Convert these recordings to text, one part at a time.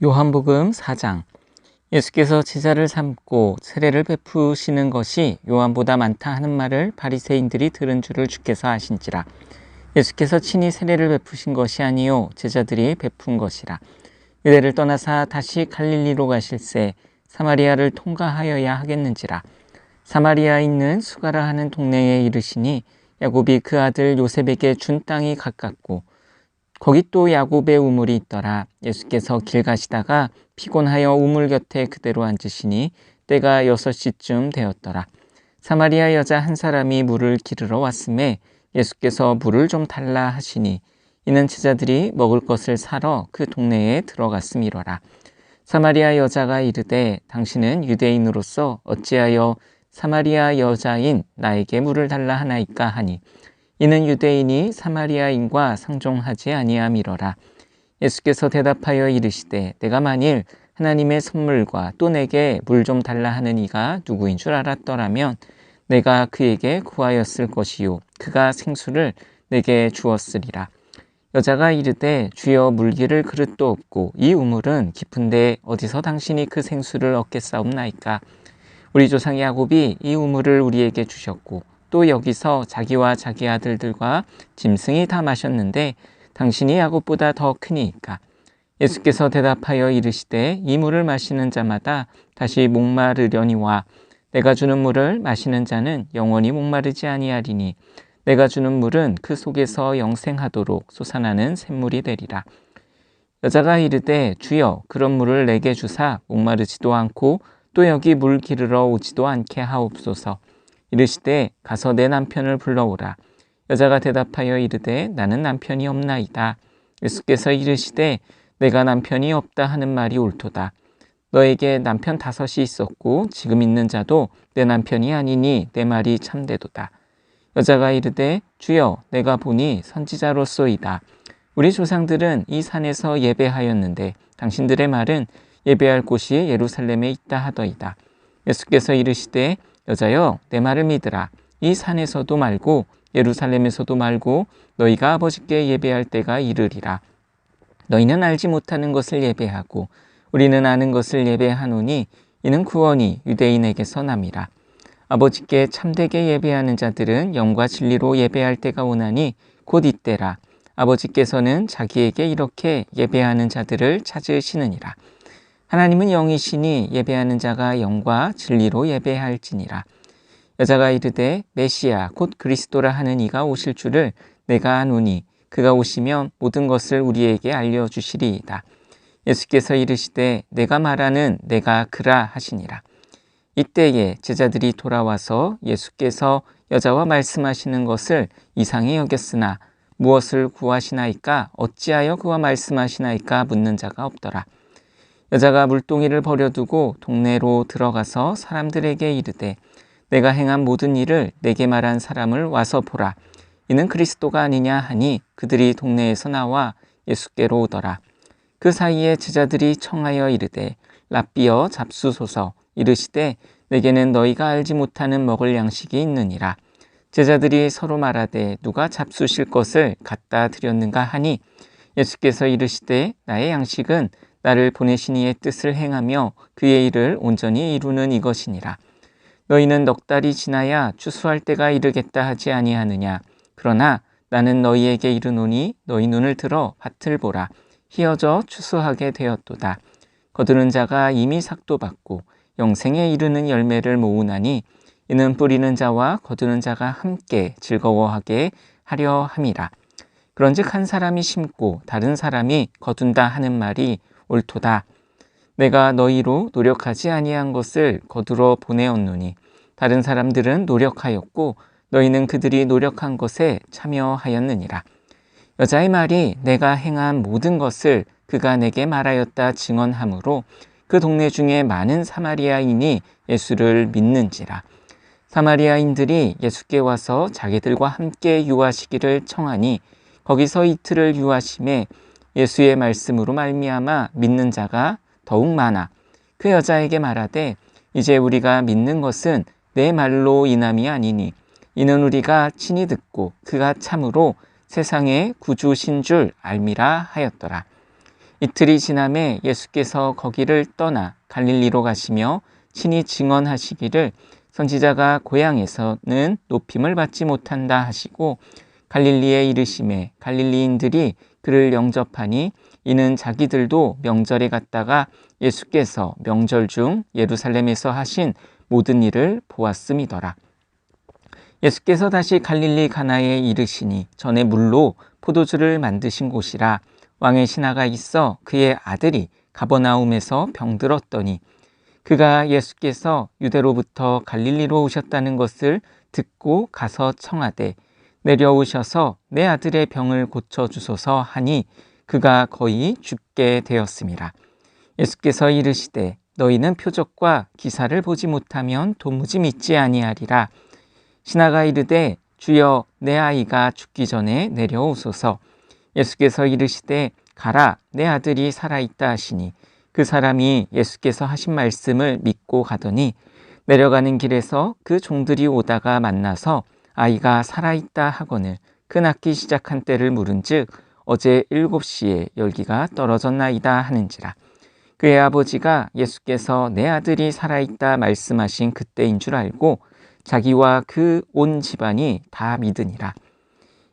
요한복음 4장. 예수께서 제자를 삼고 세례를 베푸시는 것이 요한보다 많다 하는 말을 바리새인들이 들은 줄을 주께서 아신지라. 예수께서 친히 세례를 베푸신 것이 아니요 제자들이 베푼 것이라. 유대를 떠나사 다시 갈릴리로 가실새 사마리아를 통과하여야 하겠는지라. 사마리아에 있는 수가라 하는 동네에 이르시니 야곱이 그 아들 요셉에게 준 땅이 가깝고 거기 또 야곱의 우물이 있더라. 예수께서 길 가시다가 피곤하여 우물 곁에 그대로 앉으시니 때가 6시쯤 되었더라. 사마리아 여자 한 사람이 물을 기르러 왔음에 예수께서 물을 좀 달라 하시니 이는 제자들이 먹을 것을 사러 그 동네에 들어갔음이로라. 사마리아 여자가 이르되 당신은 유대인으로서 어찌하여 사마리아 여자인 나에게 물을 달라 하나이까 하니 이는 유대인이 사마리아인과 상종하지 아니함이로라. 예수께서 대답하여 이르시되 내가 만일 하나님의 선물과 또 내게 물 좀 달라 하는 이가 누구인 줄 알았더라면 내가 그에게 구하였을 것이요 그가 생수를 내게 주었으리라. 여자가 이르되 주여 물기를 그릇도 없고 이 우물은 깊은데 어디서 당신이 그 생수를 얻겠사옵나이까. 우리 조상 야곱이 이 우물을 우리에게 주셨고 또 여기서 자기와 자기 아들들과 짐승이 다 마셨는데 당신이 야곱보다 더 크니이까. 예수께서 대답하여 이르시되 이 물을 마시는 자마다 다시 목마르려니와 내가 주는 물을 마시는 자는 영원히 목마르지 아니하리니 내가 주는 물은 그 속에서 영생하도록 솟아나는 샘물이 되리라. 여자가 이르되 주여 그런 물을 내게 주사 목마르지도 않고 또 여기 물 기르러 오지도 않게 하옵소서. 이르시되 가서 내 남편을 불러오라. 여자가 대답하여 이르되 나는 남편이 없나이다. 예수께서 이르시되 내가 남편이 없다 하는 말이 옳도다. 너에게 남편 5이 있었고 지금 있는 자도 내 남편이 아니니 내 말이 참되도다. 여자가 이르되 주여 내가 보니 선지자로소이다. 우리 조상들은 이 산에서 예배하였는데 당신들의 말은 예배할 곳이 예루살렘에 있다 하더이다. 예수께서 이르시되 여자여 내 말을 믿으라. 이 산에서도 말고 예루살렘에서도 말고 너희가 아버지께 예배할 때가 이르리라. 너희는 알지 못하는 것을 예배하고 우리는 아는 것을 예배하노니 이는 구원이 유대인에게서 남이라. 아버지께 참되게 예배하는 자들은 영과 진리로 예배할 때가 오나니 곧 이때라. 아버지께서는 자기에게 이렇게 예배하는 자들을 찾으시느니라. 하나님은 영이시니 예배하는 자가 영과 진리로 예배할지니라. 여자가 이르되 메시아 곧 그리스도라 하는 이가 오실 줄을 내가 아노니 그가 오시면 모든 것을 우리에게 알려주시리이다. 예수께서 이르시되 내가 말하는 내가 그라 하시니라. 이때에 제자들이 돌아와서 예수께서 여자와 말씀하시는 것을 이상히 여겼으나 무엇을 구하시나이까 어찌하여 그와 말씀하시나이까 묻는 자가 없더라. 여자가 물동이를 버려두고 동네로 들어가서 사람들에게 이르되 내가 행한 모든 일을 내게 말한 사람을 와서 보라. 이는 그리스도가 아니냐 하니 그들이 동네에서 나와 예수께로 오더라. 그 사이에 제자들이 청하여 이르되 랍비여 잡수소서. 이르시되 내게는 너희가 알지 못하는 먹을 양식이 있느니라. 제자들이 서로 말하되 누가 잡수실 것을 갖다 드렸는가 하니 예수께서 이르시되 나의 양식은 나를 보내신 이의 뜻을 행하며 그의 일을 온전히 이루는 이것이니라. 너희는 넉 달이 지나야 추수할 때가 이르겠다 하지 아니하느냐. 그러나 나는 너희에게 이르노니 너희 눈을 들어 밭을 보라. 희어져 추수하게 되었도다. 거두는 자가 이미 삭도 받고 영생에 이르는 열매를 모으나니 이는 뿌리는 자와 거두는 자가 함께 즐거워하게 하려 함이라. 그런즉 한 사람이 심고 다른 사람이 거둔다 하는 말이 옳도다. 내가 너희로 노력하지 아니한 것을 거두러 보내었노니 다른 사람들은 노력하였고 너희는 그들이 노력한 것에 참여하였느니라. 여자의 말이 내가 행한 모든 것을 그가 내게 말하였다 증언하므로 그 동네 중에 많은 사마리아인이 예수를 믿는지라. 사마리아인들이 예수께 와서 자기들과 함께 유하시기를 청하니 거기서 이틀을 유하심에 예수의 말씀으로 말미암아 믿는 자가 더욱 많아 그 여자에게 말하되 이제 우리가 믿는 것은 내 말로 인함이 아니니 이는 우리가 친히 듣고 그가 참으로 세상의 구주신 줄 알미라 하였더라. 이틀이 지남에 예수께서 거기를 떠나 갈릴리로 가시며 친히 증언하시기를 선지자가 고향에서는 높임을 받지 못한다 하시고 갈릴리에 이르심에 갈릴리인들이 그를 영접하니 이는 자기들도 명절에 갔다가 예수께서 명절 중 예루살렘에서 하신 모든 일을 보았음이더라. 예수께서 다시 갈릴리 가나에 이르시니 전에 물로 포도주를 만드신 곳이라. 왕의 신하가 있어 그의 아들이 가버나움에서 병들었더니 그가 예수께서 유대로부터 갈릴리로 오셨다는 것을 듣고 가서 청하되 내려오셔서 내 아들의 병을 고쳐주소서 하니 그가 거의 죽게 되었음이라. 예수께서 이르시되 너희는 표적과 기사를 보지 못하면 도무지 믿지 아니하리라. 신하가 이르되 주여 내 아이가 죽기 전에 내려오소서. 예수께서 이르시되 가라 내 아들이 살아있다 하시니 그 사람이 예수께서 하신 말씀을 믿고 가더니 내려가는 길에서 그 종들이 오다가 만나서 아이가 살아있다 하거늘 그 낳기 시작한 때를 물은즉 어제 7시에 열기가 떨어졌나이다 하는지라. 그의 아버지가 예수께서 내 아들이 살아있다 말씀하신 그때인 줄 알고 자기와 그 온 집안이 다 믿으니라.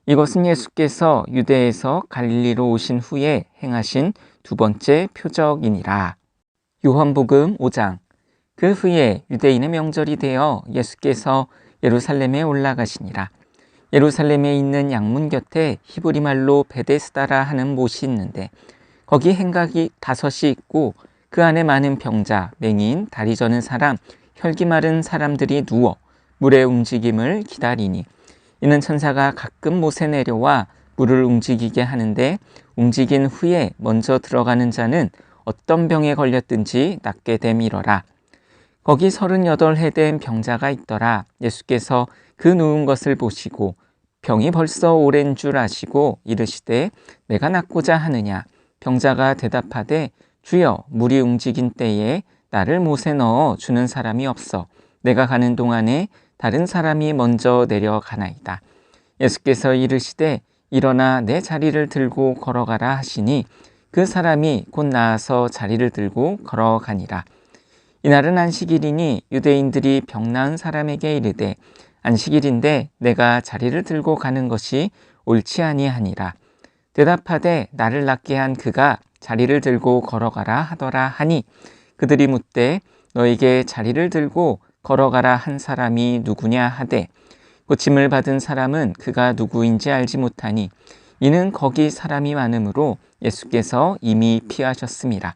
이것은 예수께서 유대에서 갈릴리로 오신 후에 행하신 두 번째 표적이니라. 요한복음 5장. 그 후에 유대인의 명절이 되어 예수께서 예루살렘에 올라가시니라. 예루살렘에 있는 양문 곁에 히브리 말로 베데스다라 하는 못이 있는데 거기 행각이 5이 있고 그 안에 많은 병자, 맹인, 다리 저는 사람, 혈기 마른 사람들이 누워 물의 움직임을 기다리니 이는 천사가 가끔 못에 내려와 물을 움직이게 하는데 움직인 후에 먼저 들어가는 자는 어떤 병에 걸렸든지 낫게 됨이러라. 거기 38해 된 병자가 있더라. 예수께서 그 누운 것을 보시고 병이 벌써 오랜 줄 아시고 이르시되 내가 낫고자 하느냐. 병자가 대답하되 주여 물이 움직인 때에 나를 못에 넣어 주는 사람이 없어 내가 가는 동안에 다른 사람이 먼저 내려가나이다. 예수께서 이르시되 일어나 내 자리를 들고 걸어가라 하시니 그 사람이 곧 나아서 자리를 들고 걸어가니라. 이날은 안식일이니 유대인들이 병 나은 사람에게 이르되 안식일인데 내가 자리를 들고 가는 것이 옳지 아니하니라. 대답하되 나를 낫게 한 그가 자리를 들고 걸어가라 하더라 하니 그들이 묻되 너에게 자리를 들고 걸어가라 한 사람이 누구냐 하되 고침을 받은 사람은 그가 누구인지 알지 못하니 이는 거기 사람이 많으므로 예수께서 이미 피하셨음이라.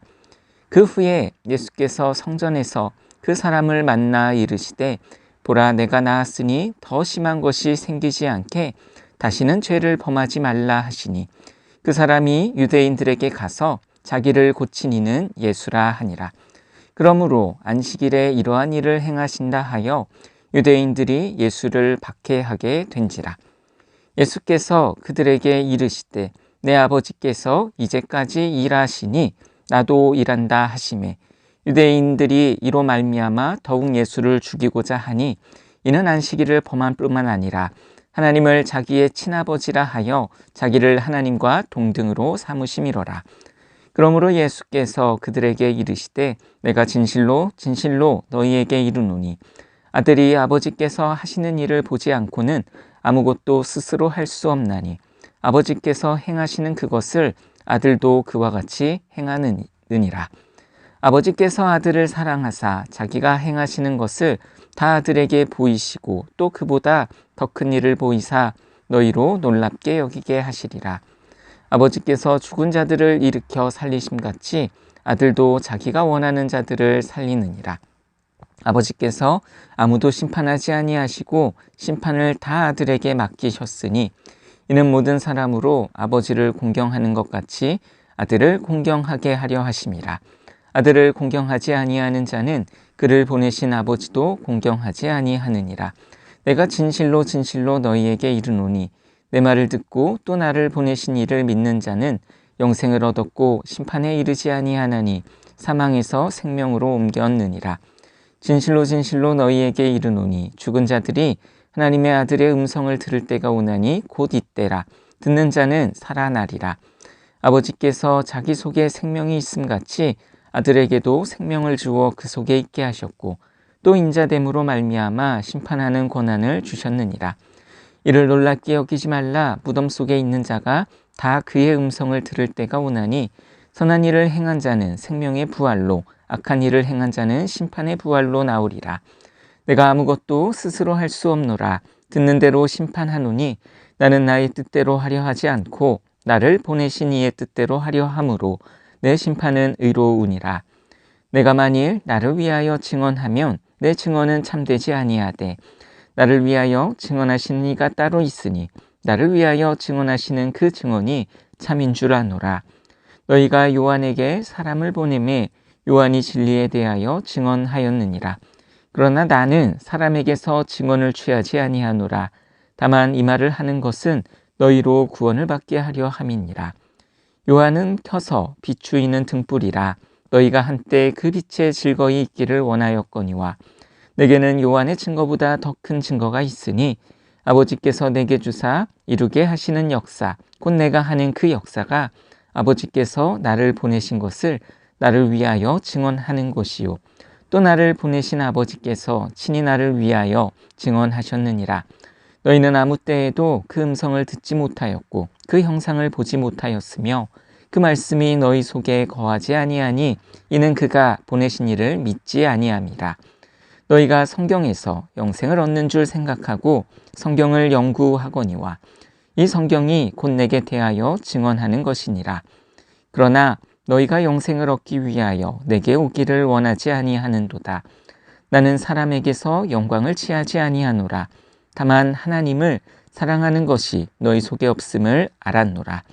그 후에 예수께서 성전에서 그 사람을 만나 이르시되 보라 내가 나았으니 더 심한 것이 생기지 않게 다시는 죄를 범하지 말라 하시니 그 사람이 유대인들에게 가서 자기를 고친 이는 예수라 하니라. 그러므로 안식일에 이러한 일을 행하신다 하여 유대인들이 예수를 박해하게 된지라. 예수께서 그들에게 이르시되 내 아버지께서 이제까지 일하시니 나도 일한다 하시매 유대인들이 이로 말미암아 더욱 예수를 죽이고자 하니 이는 안식일을 범한 뿐만 아니라 하나님을 자기의 친아버지라 하여 자기를 하나님과 동등으로 삼으심이로라. 그러므로 예수께서 그들에게 이르시되 내가 진실로 진실로 너희에게 이르노니 아들이 아버지께서 하시는 일을 보지 않고는 아무것도 스스로 할 수 없나니 아버지께서 행하시는 그것을 아들도 그와 같이 행하느니라. 아버지께서 아들을 사랑하사 자기가 행하시는 것을 다 아들에게 보이시고 또 그보다 더 큰 일을 보이사 너희로 놀랍게 여기게 하시리라. 아버지께서 죽은 자들을 일으켜 살리심같이 아들도 자기가 원하는 자들을 살리느니라. 아버지께서 아무도 심판하지 아니하시고 심판을 다 아들에게 맡기셨으니 이는 모든 사람으로 아버지를 공경하는 것 같이 아들을 공경하게 하려 하심이라. 아들을 공경하지 아니하는 자는 그를 보내신 아버지도 공경하지 아니하느니라. 내가 진실로 진실로 너희에게 이르노니 내 말을 듣고 또 나를 보내신 이를 믿는 자는 영생을 얻었고 심판에 이르지 아니하나니 사망에서 생명으로 옮겼느니라. 진실로 진실로 너희에게 이르노니 죽은 자들이 하나님의 아들의 음성을 들을 때가 오나니 곧 이때라. 듣는 자는 살아나리라. 아버지께서 자기 속에 생명이 있음 같이 아들에게도 생명을 주어 그 속에 있게 하셨고 또 인자됨으로 말미암아 심판하는 권한을 주셨느니라. 이를 놀랍게 여기지 말라. 무덤 속에 있는 자가 다 그의 음성을 들을 때가 오나니 선한 일을 행한 자는 생명의 부활로 악한 일을 행한 자는 심판의 부활로 나오리라. 내가 아무것도 스스로 할 수 없노라. 듣는 대로 심판하노니 나는 나의 뜻대로 하려 하지 않고 나를 보내신 이의 뜻대로 하려 함으로 내 심판은 의로우니라. 내가 만일 나를 위하여 증언하면 내 증언은 참되지 아니하되 나를 위하여 증언하시는 이가 따로 있으니 나를 위하여 증언하시는 그 증언이 참인 줄 아노라. 너희가 요한에게 사람을 보내매 요한이 진리에 대하여 증언하였느니라. 그러나 나는 사람에게서 증언을 취하지 아니하노라. 다만 이 말을 하는 것은 너희로 구원을 받게 하려 함이니라. 요한은 켜서 비추이는 등불이라. 너희가 한때 그 빛에 즐거이 있기를 원하였거니와 내게는 요한의 증거보다 더 큰 증거가 있으니 아버지께서 내게 주사 이루게 하시는 역사 곧 내가 하는 그 역사가 아버지께서 나를 보내신 것을 나를 위하여 증언하는 것이요 또 나를 보내신 아버지께서 친히 나를 위하여 증언하셨느니라. 너희는 아무 때에도 그 음성을 듣지 못하였고 그 형상을 보지 못하였으며 그 말씀이 너희 속에 거하지 아니하니 이는 그가 보내신 이를 믿지 아니함이라. 너희가 성경에서 영생을 얻는 줄 생각하고 성경을 연구하거니와 이 성경이 곧 내게 대하여 증언하는 것이니라. 그러나 너희가 영생을 얻기 위하여 내게 오기를 원하지 아니하는도다. 나는 사람에게서 영광을 취하지 아니하노라. 다만 하나님을 사랑하는 것이 너희 속에 없음을 알았노라.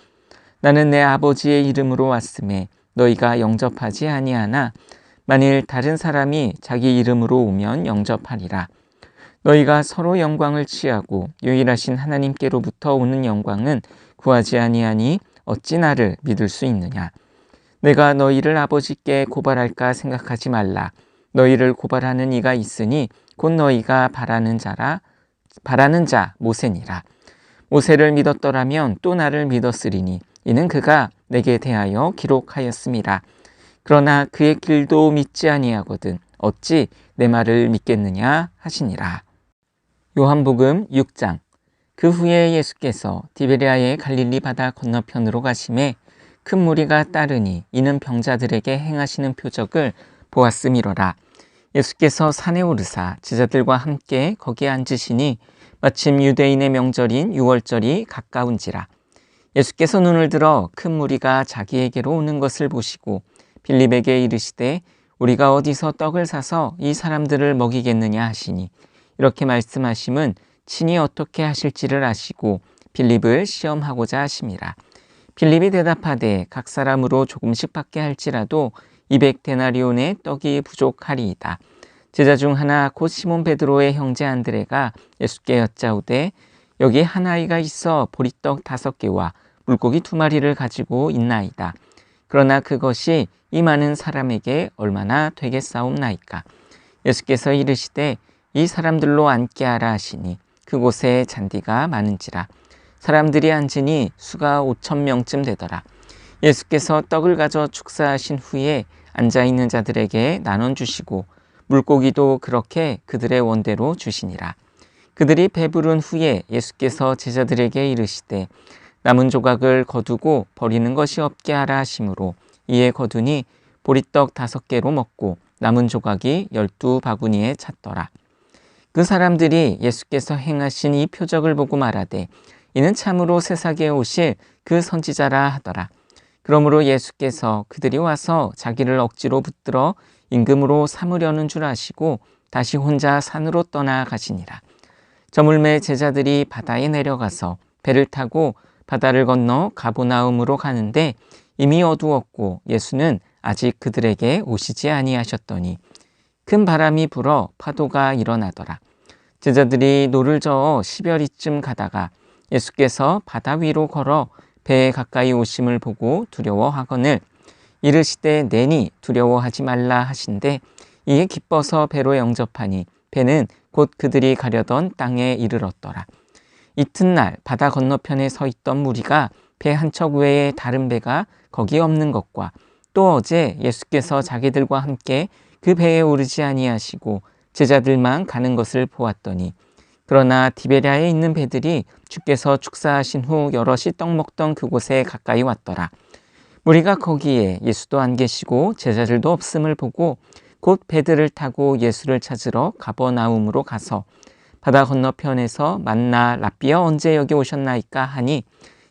나는 내 아버지의 이름으로 왔음에 너희가 영접하지 아니하나 만일 다른 사람이 자기 이름으로 오면 영접하리라. 너희가 서로 영광을 취하고 유일하신 하나님께로부터 오는 영광은 구하지 아니하니 어찌 나를 믿을 수 있느냐. 내가 너희를 아버지께 고발할까 생각하지 말라. 너희를 고발하는 이가 있으니 곧 너희가 바라는 자 모세니라. 모세를 믿었더라면 또 나를 믿었으리니 이는 그가 내게 대하여 기록하였음이라. 그러나 그의 길도 믿지 아니하거든 어찌 내 말을 믿겠느냐 하시니라. 요한복음 6장. 그 후에 예수께서 디베랴의 갈릴리 바다 건너편으로 가심에 큰 무리가 따르니 이는 병자들에게 행하시는 표적을 보았음이로라. 예수께서 산에 오르사 제자들과 함께 거기에 앉으시니 마침 유대인의 명절인 유월절이 가까운지라. 예수께서 눈을 들어 큰 무리가 자기에게로 오는 것을 보시고 빌립에게 이르시되 우리가 어디서 떡을 사서 이 사람들을 먹이겠느냐 하시니 이렇게 말씀하심은 친히 어떻게 하실지를 아시고 빌립을 시험하고자 하심이라. 빌립이 대답하되 각 사람으로 조금씩 받게 할지라도 200데나리온의 떡이 부족하리이다. 제자 중 하나 곧 시몬 베드로의 형제 안드레가 예수께 여짜오되 여기 한 아이가 있어 보리떡 5개와 물고기 2마리를 가지고 있나이다. 그러나 그것이 이 많은 사람에게 얼마나 되겠사옵나이까. 예수께서 이르시되 이 사람들로 앉게 하라 하시니 그곳에 잔디가 많은지라. 사람들이 앉으니 수가 5,000명쯤 되더라. 예수께서 떡을 가져 축사하신 후에 앉아있는 자들에게 나눠주시고 물고기도 그렇게 그들의 원대로 주시니라. 그들이 배부른 후에 예수께서 제자들에게 이르시되 남은 조각을 거두고 버리는 것이 없게 하라 하심으로 이에 거두니 보리떡 5개로 먹고 남은 조각이 12바구니에 찼더라. 그 사람들이 예수께서 행하신 이 표적을 보고 말하되 이는 참으로 세상에 오실 그 선지자라 하더라. 그러므로 예수께서 그들이 와서 자기를 억지로 붙들어 임금으로 삼으려는 줄 아시고 다시 혼자 산으로 떠나가시니라. 저물매 제자들이 바다에 내려가서 배를 타고 바다를 건너 가보나움으로 가는데 이미 어두웠고 예수는 아직 그들에게 오시지 아니하셨더니 큰 바람이 불어 파도가 일어나더라. 제자들이 노를 저어 10여리쯤 가다가 예수께서 바다 위로 걸어 배에 가까이 오심을 보고 두려워하거늘 이르시되 내니 두려워하지 말라 하신대 이에 기뻐서 배로 영접하니 배는 곧 그들이 가려던 땅에 이르렀더라. 이튿날 바다 건너편에 서 있던 무리가 배 한 척 외에 다른 배가 거기 없는 것과 또 어제 예수께서 자기들과 함께 그 배에 오르지 아니하시고 제자들만 가는 것을 보았더니 그러나 디베랴에 있는 배들이 주께서 축사하신 후 여럿이 떡 먹던 그곳에 가까이 왔더라. 무리가 거기에 예수도 안 계시고 제자들도 없음을 보고 곧 배들을 타고 예수를 찾으러 가버나움으로 가서 바다 건너편에서 만나 랍비여 언제 여기 오셨나이까 하니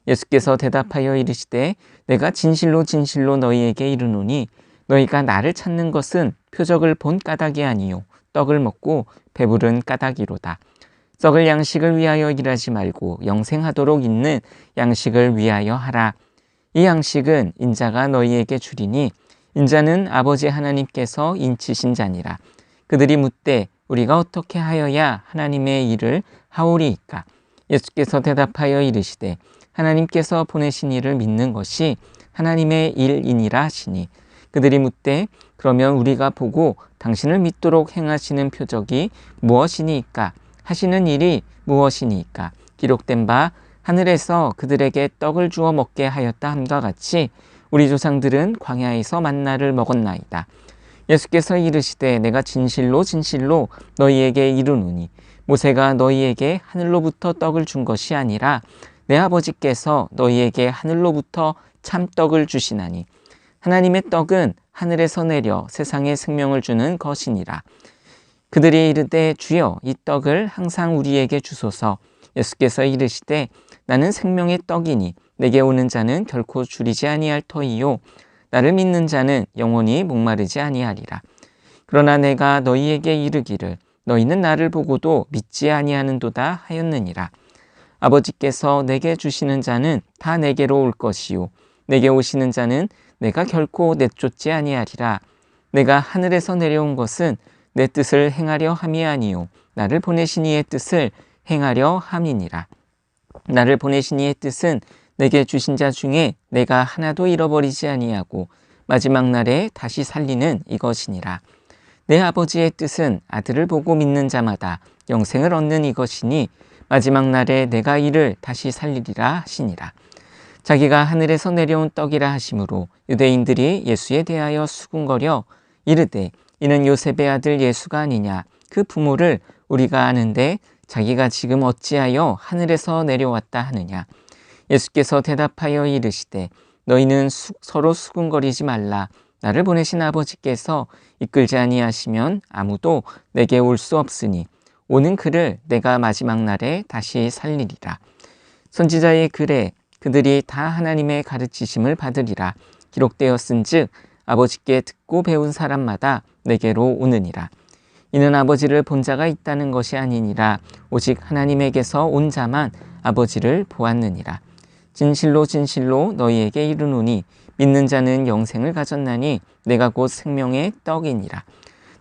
예수께서 대답하여 이르시되 내가 진실로 진실로 너희에게 이르노니 너희가 나를 찾는 것은 표적을 본 까닭이 아니요 떡을 먹고 배부른 까닭이로다. 썩을 양식을 위하여 일하지 말고 영생하도록 있는 양식을 위하여 하라. 이 양식은 인자가 너희에게 주리니 인자는 아버지 하나님께서 인치신 자니라. 그들이 묻되 우리가 어떻게 하여야 하나님의 일을 하오리이까? 예수께서 대답하여 이르시되 하나님께서 보내신 이를 믿는 것이 하나님의 일이니라 하시니 그들이 묻되 그러면 우리가 보고 당신을 믿도록 행하시는 표적이 무엇이니까? 하시는 일이 무엇이니까? 기록된 바 하늘에서 그들에게 떡을 주어 먹게 하였다 함과 같이 우리 조상들은 광야에서 만나를 먹었나이다. 예수께서 이르시되 내가 진실로 진실로 너희에게 이르노니 모세가 너희에게 하늘로부터 떡을 준 것이 아니라 내 아버지께서 너희에게 하늘로부터 참떡을 주시나니 하나님의 떡은 하늘에서 내려 세상에 생명을 주는 것이니라. 그들이 이르되 주여 이 떡을 항상 우리에게 주소서. 예수께서 이르시되 나는 생명의 떡이니 내게 오는 자는 결코 줄이지 아니할 터이요 나를 믿는 자는 영원히 목마르지 아니하리라. 그러나 내가 너희에게 이르기를 너희는 나를 보고도 믿지 아니하는도다 하였느니라. 아버지께서 내게 주시는 자는 다 내게로 올 것이요 내게 오시는 자는 내가 결코 내쫓지 아니하리라. 내가 하늘에서 내려온 것은 내 뜻을 행하려 함이 아니요 나를 보내신 이의 뜻을 행하려 함이니라. 나를 보내신 이의 뜻은 내게 주신 자 중에 내가 하나도 잃어버리지 아니하고 마지막 날에 다시 살리는 이것이니라. 내 아버지의 뜻은 아들을 보고 믿는 자마다 영생을 얻는 이것이니 마지막 날에 내가 이를 다시 살리리라 하시니라. 자기가 하늘에서 내려온 떡이라 하심으로 유대인들이 예수에 대하여 수군거려 이르되 이는 요셉의 아들 예수가 아니냐. 그 부모를 우리가 아는데 자기가 지금 어찌하여 하늘에서 내려왔다 하느냐. 예수께서 대답하여 이르시되 너희는 서로 수군거리지 말라. 나를 보내신 아버지께서 이끌지 아니하시면 아무도 내게 올 수 없으니 오는 그를 내가 마지막 날에 다시 살리리라. 선지자의 글에 그들이 다 하나님의 가르치심을 받으리라. 기록되었은즉 아버지께 듣고 배운 사람마다 내게로 오느니라. 이는 아버지를 본 자가 있다는 것이 아니니라. 오직 하나님에게서 온 자만 아버지를 보았느니라. 진실로 진실로 너희에게 이르노니 믿는 자는 영생을 가졌나니 내가 곧 생명의 떡이니라.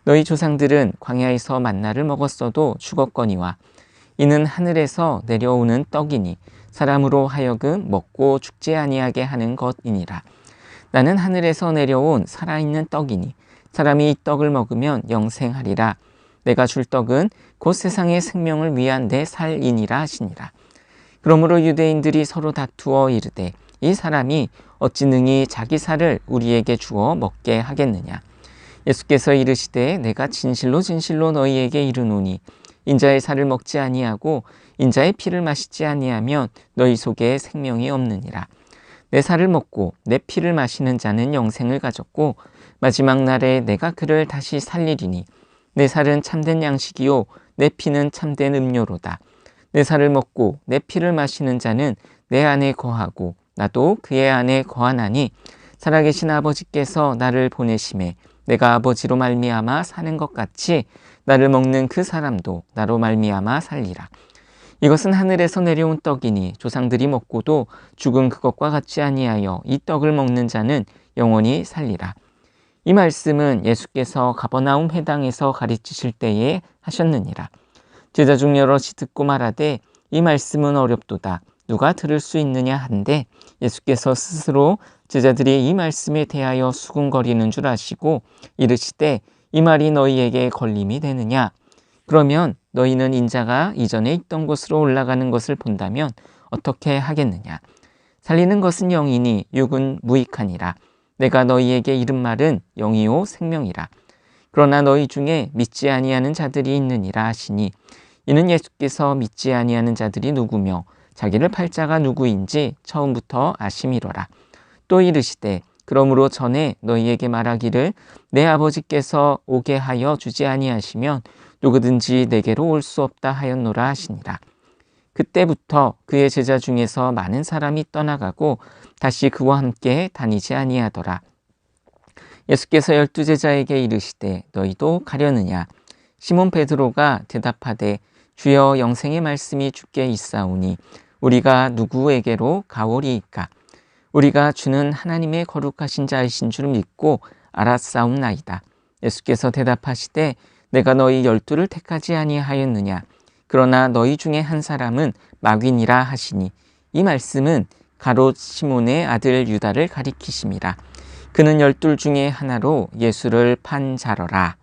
너희 조상들은 광야에서 만나를 먹었어도 죽었거니와 이는 하늘에서 내려오는 떡이니 사람으로 하여금 먹고 죽지 아니하게 하는 것이니라. 나는 하늘에서 내려온 살아있는 떡이니 사람이 이 떡을 먹으면 영생하리라. 내가 줄 떡은 곧 세상의 생명을 위한 내 살이니라 하시니라. 그러므로 유대인들이 서로 다투어 이르되 이 사람이 어찌 능히 자기 살을 우리에게 주어 먹게 하겠느냐. 예수께서 이르시되 내가 진실로 진실로 너희에게 이르노니 인자의 살을 먹지 아니하고 인자의 피를 마시지 아니하면 너희 속에 생명이 없느니라. 내 살을 먹고 내 피를 마시는 자는 영생을 가졌고 마지막 날에 내가 그를 다시 살리리니 내 살은 참된 양식이요 내 피는 참된 음료로다. 내 살을 먹고 내 피를 마시는 자는 내 안에 거하고 나도 그의 안에 거하나니 살아계신 아버지께서 나를 보내심에 내가 아버지로 말미암아 사는 것 같이 나를 먹는 그 사람도 나로 말미암아 살리라. 이것은 하늘에서 내려온 떡이니 조상들이 먹고도 죽은 그것과 같지 아니하여 이 떡을 먹는 자는 영원히 살리라. 이 말씀은 예수께서 가버나움 회당에서 가르치실 때에 하셨느니라. 제자 중 여럿이 듣고 말하되 이 말씀은 어렵도다. 누가 들을 수 있느냐 한데 예수께서 스스로 제자들이 이 말씀에 대하여 수군거리는 줄 아시고 이르시되 이 말이 너희에게 걸림이 되느냐. 그러면 너희는 인자가 이전에 있던 곳으로 올라가는 것을 본다면 어떻게 하겠느냐. 살리는 것은 영이니 육은 무익하니라. 내가 너희에게 이른 말은 영이요 생명이라. 그러나 너희 중에 믿지 아니하는 자들이 있느니라 하시니, 이는 예수께서 믿지 아니하는 자들이 누구며 자기를 팔 자가 누구인지 처음부터 아심이로라. 또 이르시되, 그러므로 전에 너희에게 말하기를 내 아버지께서 오게 하여 주지 아니하시면 누구든지 내게로 올 수 없다 하였노라 하시니라. 그때부터 그의 제자 중에서 많은 사람이 떠나가고 다시 그와 함께 다니지 아니하더라. 예수께서 12제자에게 이르시되 너희도 가려느냐? 시몬 베드로가 대답하되 주여, 영생의 말씀이 주께 있사오니 우리가 누구에게로 가오리이까? 우리가 주는 하나님의 거룩하신 자이신 줄 믿고 알았사옵나이다. 예수께서 대답하시되 내가 너희 12를 택하지 아니하였느냐? 그러나 너희 중에 한 사람은 마귀니라 하시니, 이 말씀은 가롯 시몬의 아들 유다를 가리키심이라. 그는 12 중에 하나로 예수를 판 자러라.